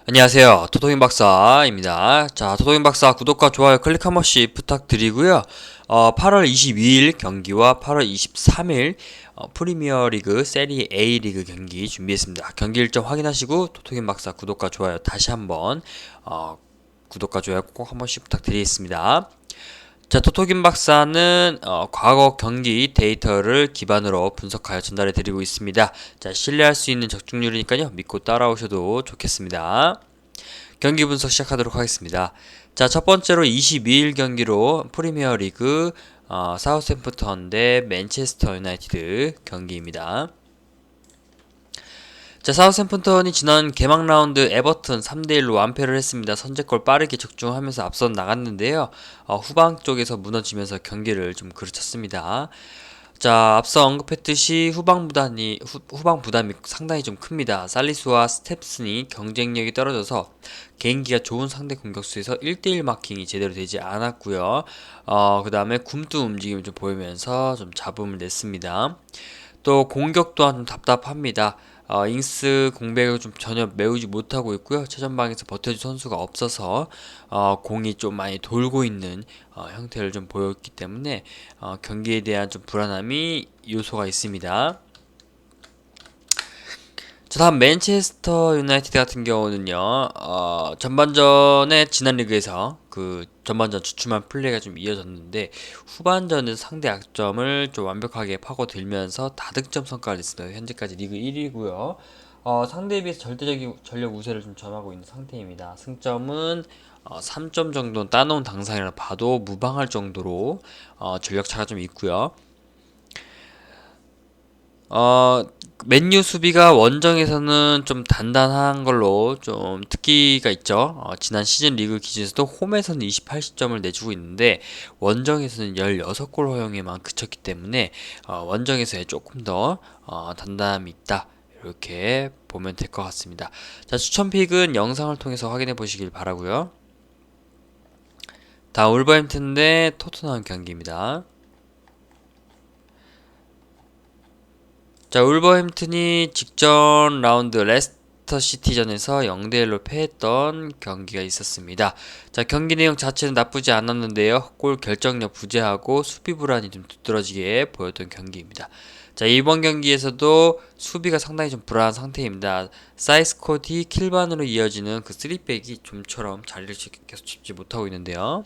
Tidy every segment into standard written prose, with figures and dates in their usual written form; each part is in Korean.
안녕하세요. 토토임 박사입니다. 자, 토토임 박사 구독과 좋아요 클릭 한 번씩 부탁드리고요. 8월 22일 경기와 8월 23일 프리미어 리그 세리 A 리그 경기 준비했습니다. 경기 일정 확인하시고 토토임 박사 구독과 좋아요 다시 한번 구독과 좋아요 꼭 한 번씩 부탁드리겠습니다. 자, 토토김 박사는 과거 경기 데이터를 기반으로 분석하여 전달해 드리고 있습니다. 자, 신뢰할 수 있는 적중률이니까요. 믿고 따라오셔도 좋겠습니다. 경기 분석 시작하도록 하겠습니다. 자, 첫 번째로 22일 경기로 프리미어 리그 사우샘프턴 대 맨체스터 유나이티드 경기입니다. 자, 사우샘프턴이 지난 개막 라운드 에버튼 3대1로 완패를 했습니다. 선제골 빠르게 적중하면서 앞선 나갔는데요. 후방 쪽에서 무너지면서 경기를 좀 그르쳤습니다. 자, 앞서 언급했듯이 후방 부담이 상당히 좀 큽니다. 살리수와 스텝슨이 경쟁력이 떨어져서 개인기가 좋은 상대 공격수에서 1대1 마킹이 제대로 되지 않았고요. 그 다음에 굼뚜 움직임을 좀 보이면서 좀 잡음을 냈습니다. 또 공격 또한 좀 답답합니다. 잉스 공백을 좀 전혀 메우지 못하고 있고요. 최전방에서 버텨줄 선수가 없어서 공이 좀 많이 돌고 있는 형태를 좀 보였기 때문에 경기에 대한 좀 불안함이 요소가 있습니다. 자, 다음 맨체스터 유나이티드 같은 경우는요, 전반전에 지난 리그에서 그 전반전 주춤한 플레이가 좀 이어졌는데 후반전에서 상대 약점을 좀 완벽하게 파고들면서 다득점 성과를 냈습니다. 현재까지 리그 1위고요. 상대에 비해서 절대적인 전력 우세를 좀 점하고 있는 상태입니다. 승점은 3점 정도는 따놓은 당상이라 봐도 무방할 정도로 전력 차가 좀 있고요. 어, 맨유 수비가 원정에서는 좀 단단한 걸로 좀 특기가 있죠. 지난 시즌 리그 기준에서도 홈에서는 28실점을 내주고 있는데 원정에서는 16골 허용에만 그쳤기 때문에 원정에서의 조금 더 단단함이 있다. 이렇게 보면 될 것 같습니다. 자, 추천픽은 영상을 통해서 확인해 보시길 바라고요. 다음 울버햄튼 대 토트넘 경기입니다. 자, 울버햄튼이 직전 라운드 레스터 시티전에서 0대1로 패했던 경기가 있었습니다. 자, 경기 내용 자체는 나쁘지 않았는데요. 골 결정력 부재하고 수비 불안이 좀 두드러지게 보였던 경기입니다. 자, 이번 경기에서도 수비가 상당히 좀 불안한 상태입니다. 사이스코디 킬반으로 이어지는 그 3백이 좀처럼 자리를 계속 잡지 못하고 있는데요.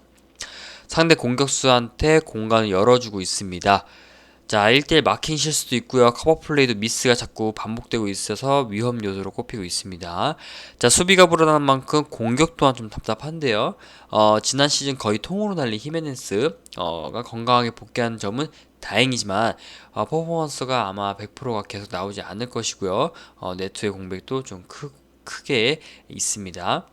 상대 공격수한테 공간을 열어주고 있습니다. 자, 1대1 마킹 실수도 있고요. 커버 플레이도 미스가 자꾸 반복되고 있어서 위험 요소로 꼽히고 있습니다. 자, 수비가 불안한 만큼 공격 또한 좀 답답한데요. 지난 시즌 거의 통으로 날린 히메네스가 건강하게 복귀한 점은 다행이지만 퍼포먼스가 아마 100%가 계속 나오지 않을 것이고요. 네트의 공백도 좀 크게 있습니다.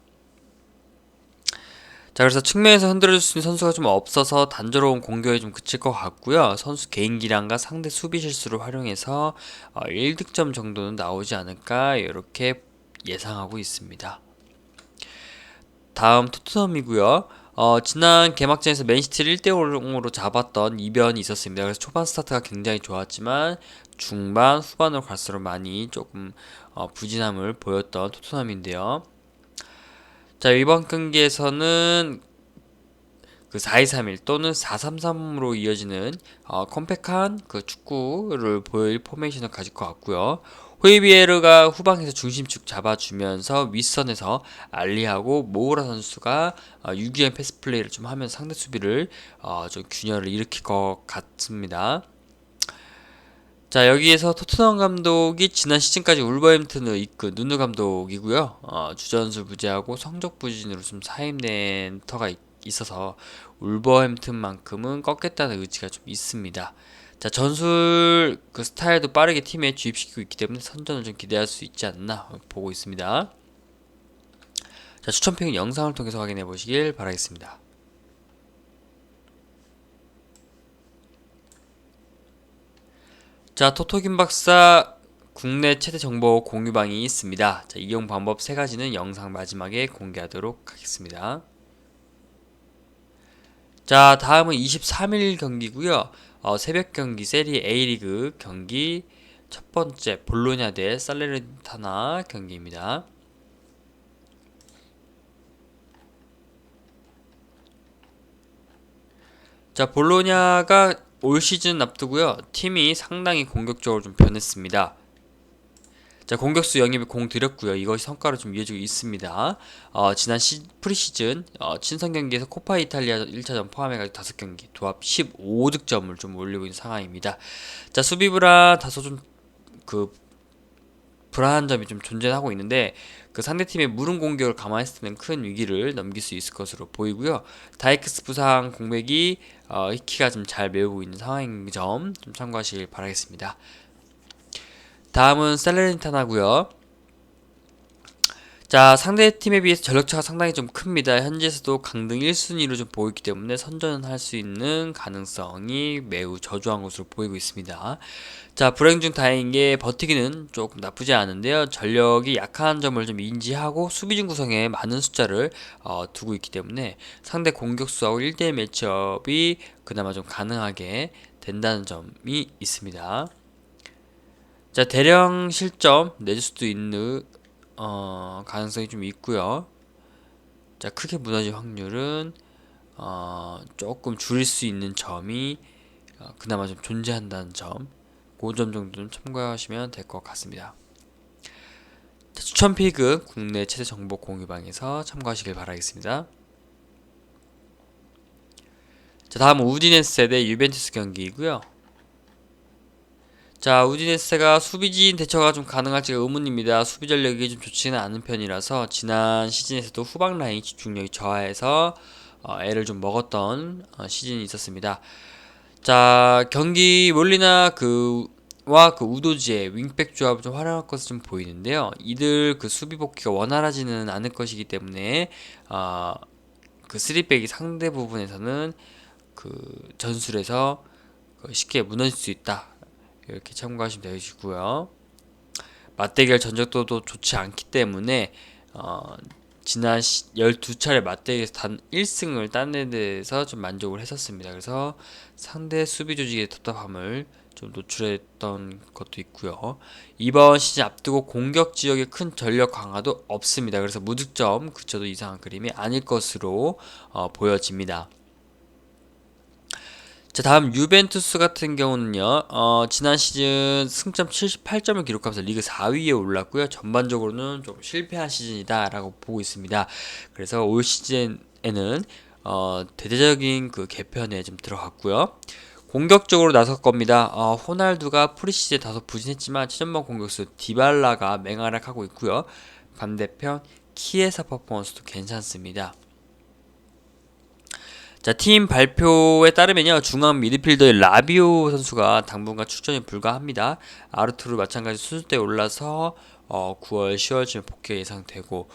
자, 그래서 측면에서 흔들어줄 수 있는 선수가 좀 없어서 단조로운 공격에 좀 그칠 것 같고요. 선수 개인기량과 상대 수비 실수를 활용해서 1득점 정도는 나오지 않을까 이렇게 예상하고 있습니다. 다음 토트넘이고요. 지난 개막전에서 맨시티를 1대0으로 잡았던 이변이 있었습니다. 그래서 초반 스타트가 굉장히 좋았지만 중반, 후반으로 갈수록 많이 조금 부진함을 보였던 토트넘인데요. 자, 이번 경기에서는 그 4-2-3-1 또는 4-3-3으로 이어지는 컴팩한 그 축구를 보일 포메이션을 가질 것 같고요. 호이비에르가 후방에서 중심축 잡아주면서 윗선에서 알리하고 모우라 선수가 유기형 패스 플레이를 좀 하면서 상대 수비를 좀 균열을 일으킬 것 같습니다. 자, 여기에서 토트넘 감독이 지난 시즌까지 울버햄튼을 이끈 누누 감독이고요. 주전술 부재하고 성적 부진으로 좀 사임된 터가 있어서 울버햄튼만큼은 꺾겠다는 의지가 좀 있습니다. 자, 전술 그 스타일도 빠르게 팀에 주입시키고 있기 때문에 선전을 좀 기대할 수 있지 않나 보고 있습니다. 자, 추천픽은 영상을 통해서 확인해 보시길 바라겠습니다. 자, 토토김 박사 국내 최대 정보 공유방이 있습니다. 자, 이용 방법 3가지는 영상 마지막에 공개하도록 하겠습니다. 자, 다음은 23일 경기고요. 새벽 경기 세리 A리그 경기 첫 번째 볼로냐 대 살레르타나 경기입니다. 자, 볼로냐가 올 시즌 앞두고요. 팀이 상당히 공격적으로 좀 변했습니다. 자, 공격수 영입에 공 들였고요. 이것이 성과로 좀 이어지고 있습니다. 지난 프리시즌 친선 경기에서 코파 이탈리아 1차전 포함해가지고 5경기 도합 15득점을 좀 올리고 있는 상황입니다. 자, 수비브라 다소 좀 그 불안한 점이 좀 존재하고 있는데 그 상대팀의 무른 공격을 감안했을 때는 큰 위기를 넘길 수 있을 것으로 보이고요. 다이크스 부상 공백이 히키가 좀 잘 메우고 있는 상황인 점 좀 참고하시길 바라겠습니다. 다음은 살레르니타나고요. 자, 상대팀에 비해서 전력차가 상당히 좀 큽니다. 현지에서도 강등 1순위로 좀 보이기 때문에 선전할 수 있는 가능성이 매우 저조한 것으로 보이고 있습니다. 자, 불행 중 다행인 게 버티기는 조금 나쁘지 않은데요. 전력이 약한 점을 좀 인지하고 수비진 구성에 많은 숫자를 두고 있기 때문에 상대 공격수하고 1대1 매치업이 그나마 좀 가능하게 된다는 점이 있습니다. 자, 대량 실점 내줄 수도 있는 가능성이 좀 있고요. 자, 크게 무너질 확률은 조금 줄일 수 있는 점이 그나마 좀 존재한다는 점, 그 점 정도는 참고하시면 될 것 같습니다. 자, 추천 픽은 국내 최대 정보 공유방에서 참고하시길 바라겠습니다. 자, 다음은 우디네세 대 유벤투스 경기이고요. 자, 우디네세가 수비진 대처가 좀 가능할지가 의문입니다. 수비 전력이 좀 좋지는 않은 편이라서 지난 시즌에서도 후방 라인 집중력이 저하해서 애를 좀 먹었던 시즌이 있었습니다. 자, 경기 몰리나 그 우도지의 윙백 조합을 좀 활용할 것으로 좀 보이는데요. 이들 그 수비 복귀가 원활하지는 않을 것이기 때문에 그 3백이 상대 부분에서는 그 전술에서 쉽게 무너질 수 있다. 이렇게 참고하시면 되시고요. 맞대결 전적도도 좋지 않기 때문에 지난 12차례 맞대결에서 단 1승을 따는 데에서 좀 만족을 했었습니다. 그래서 상대 수비 조직의 답답함을 좀 노출했던 것도 있고요. 이번 시즌 앞두고 공격 지역에 큰 전력 강화도 없습니다. 그래서 무득점 그쳐도 이상한 그림이 아닐 것으로 보여집니다. 자, 다음 유벤투스 같은 경우는요. 지난 시즌 승점 78점을 기록하면서 리그 4위에 올랐고요. 전반적으로는 좀 실패한 시즌이다라고 보고 있습니다. 그래서 올 시즌에는 대대적인 그 개편에 좀 들어갔고요. 공격적으로 나설 겁니다. 호날두가 프리시즌에 다소 부진했지만 최전방 공격수 디발라가 맹활약하고 있고요. 반대편 키에사 퍼포먼스도 괜찮습니다. 자, 팀 발표에 따르면요. 중앙 미드필더의 라비오 선수가 당분간 출전이 불가합니다. 아르투르 마찬가지 수술대에 올라서 9월, 10월쯤에 복귀가 예상되고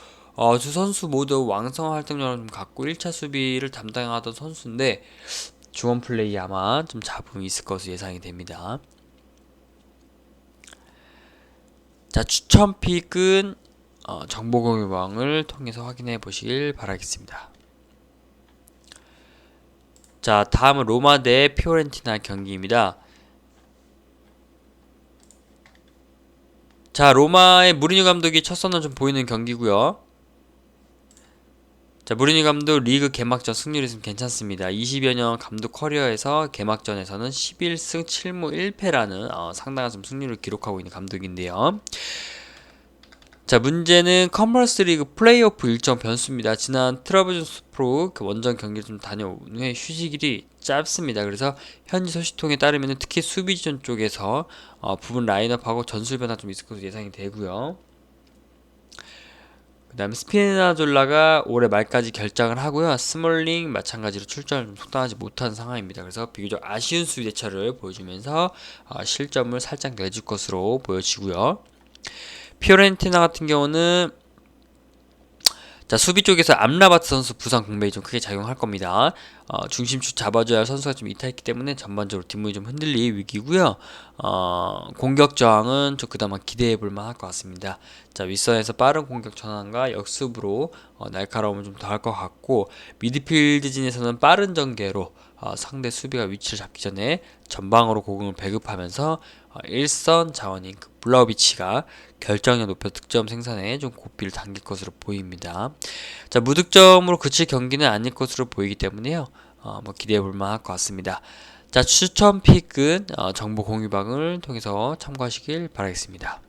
두 선수 모두 왕성한 활동량을 좀 갖고 1차 수비를 담당하던 선수인데 중원 플레이 아마 좀 잡음이 있을 것으로 예상이 됩니다. 자, 추천 픽은 정보공유방을 통해서 확인해 보시길 바라겠습니다. 자, 다음은 로마 대 피오렌티나 경기입니다. 자, 로마의 무리뉴 감독이 첫 선을 좀 보이는 경기고요. 자, 무리뉴 감독 리그 개막전 승률이 좀 괜찮습니다. 20여 년 감독 커리어에서 개막전에서는 11승 7무 1패라는 상당한 좀 승률을 기록하고 있는 감독인데요. 자, 문제는 컨퍼런스 리그 플레이오프 일정 변수입니다. 지난 트러블존스프로 그 원정 경기를 좀 다녀온 후에 휴식일이 짧습니다. 그래서 현지 소식통에 따르면 특히 수비전 쪽에서 부분 라인업하고 전술 변화 좀 있을 것으로 예상이 되고요. 그 다음에 스피나졸라가 올해 말까지 결장을 하고요. 스몰링 마찬가지로 출전을 좀 속당하지 못한 상황입니다. 그래서 비교적 아쉬운 수비 대처를 보여주면서 실점을 살짝 내줄 것으로 보여지고요. 피오렌티나 같은 경우는 자, 수비 쪽에서 암라바트 선수 부상 공백이 좀 크게 작용할 겁니다. 중심축 잡아줘야 할 선수가 좀 이탈했기 때문에 전반적으로 뒷문이 좀 흔들릴 위기고요. 공격 저항은 좀 그나마 기대해 볼 만할 것 같습니다. 자, 윗선에서 빠른 공격 전환과 역습으로 날카로움을 좀 더할 것 같고 미드필드진에서는 빠른 전개로 상대 수비가 위치를 잡기 전에 전방으로 공을 배급하면서 일선 자원인 그 블라우비치가 결정력 높여 득점 생산에 좀 고삐를 당길 것으로 보입니다. 자, 무득점으로 그칠 경기는 아닐 것으로 보이기 때문에요. 뭐 기대해 볼 만할 것 같습니다. 자, 추천 픽은 정보 공유방을 통해서 참고하시길 바라겠습니다.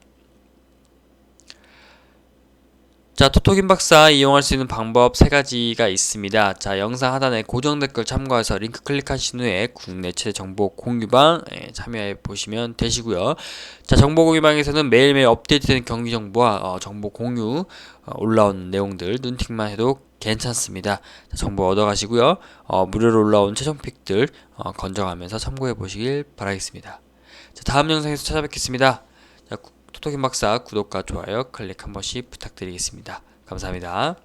자, 토토김 박사 이용할 수 있는 방법 세 가지가 있습니다. 자, 영상 하단에 고정 댓글 참고해서 링크 클릭하신 후에 국내 최대 정보 공유방 참여해 보시면 되시고요. 자, 정보 공유방에서는 매일매일 업데이트되는 경기 정보와 정보 공유 올라온 내용들 눈팅만 해도 괜찮습니다. 자, 정보 얻어 가시고요. 무료로 올라온 최종 픽들 건져가면서 참고해 보시길 바라겠습니다. 자, 다음 영상에서 찾아뵙겠습니다. 자, 토토김 박사 구독과 좋아요 클릭 한 번씩 부탁드리겠습니다. 감사합니다.